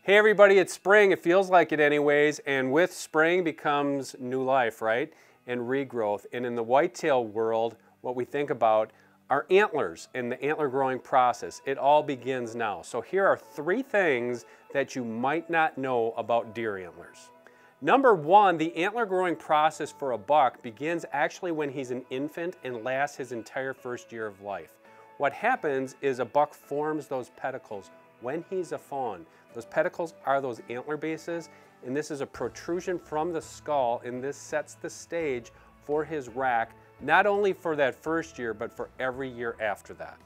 Hey everybody, it's spring. It feels like it anyways, and with spring becomes new life, right? And regrowth. And in the whitetail world, what we think about are antlers and the antler growing process. It all begins now. So here are 3 things that you might not know about deer antlers. Number 1, the antler growing process for a buck begins actually when he's an infant and lasts his entire first year of life. What happens is a buck forms those pedicles when he's a fawn. Those pedicles are those antler bases, and this is a protrusion from the skull, and this sets the stage for his rack, not only for that first year, but for every year after that.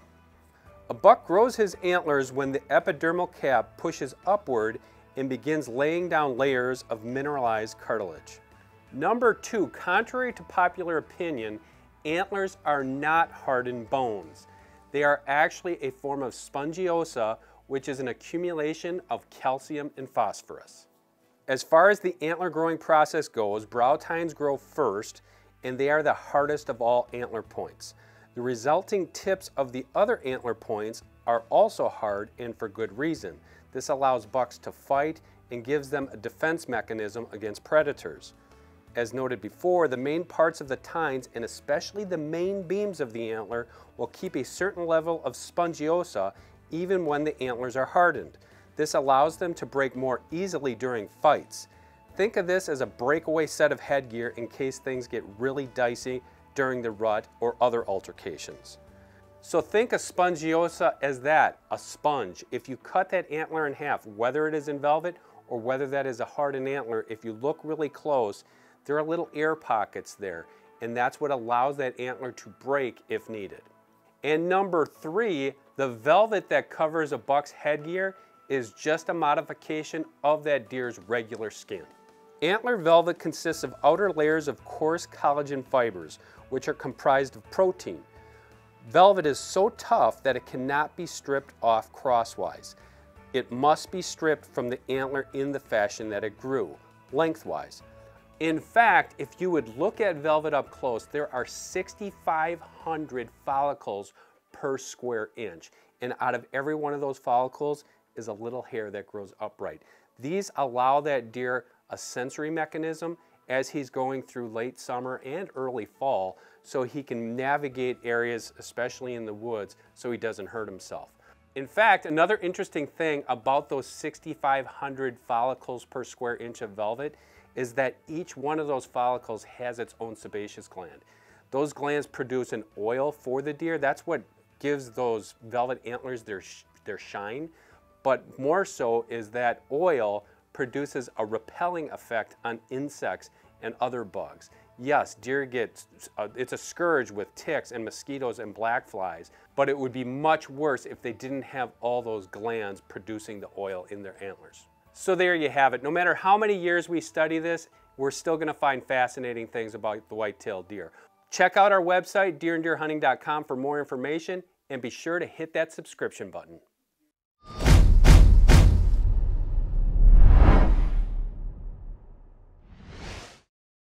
A buck grows his antlers when the epidermal cap pushes upward and begins laying down layers of mineralized cartilage. Number 2, contrary to popular opinion, antlers are not hardened bones. They are actually a form of spongiosa, which is an accumulation of calcium and phosphorus. As far as the antler growing process goes, brow tines grow first, and they are the hardest of all antler points. The resulting tips of the other antler points are also hard, and for good reason. This allows bucks to fight and gives them a defense mechanism against predators. As noted before, the main parts of the tines, and especially the main beams of the antler, will keep a certain level of spongiosa even when the antlers are hardened. This allows them to break more easily during fights. Think of this as a breakaway set of headgear in case things get really dicey during the rut or other altercations. So think of spongiosa as that, a sponge. If you cut that antler in half, whether it is in velvet or whether that is a hardened antler, if you look really close, there are little air pockets there, and that's what allows that antler to break if needed. And number 3, the velvet that covers a buck's headgear is just a modification of that deer's regular skin. Antler velvet consists of outer layers of coarse collagen fibers, which are comprised of protein. Velvet is so tough that it cannot be stripped off crosswise. It must be stripped from the antler in the fashion that it grew, lengthwise. In fact, if you would look at velvet up close, there are 6,500 follicles per square inch. And out of every one of those follicles is a little hair that grows upright. These allow that deer a sensory mechanism as he's going through late summer and early fall, so he can navigate areas, especially in the woods, so he doesn't hurt himself. In fact, another interesting thing about those 6,500 follicles per square inch of velvet is that each one of those follicles has its own sebaceous gland. Those glands produce an oil for the deer. That's what gives those velvet antlers their shine. But more so is that oil produces a repelling effect on insects and other bugs. Yes, deer it's a scourge with ticks and mosquitoes and black flies, but it would be much worse if they didn't have all those glands producing the oil in their antlers. So there you have it. No matter how many years we study this, we're still going to find fascinating things about the white-tailed deer. Check out our website, deeranddeerhunting.com, for more information, and be sure to hit that subscription button.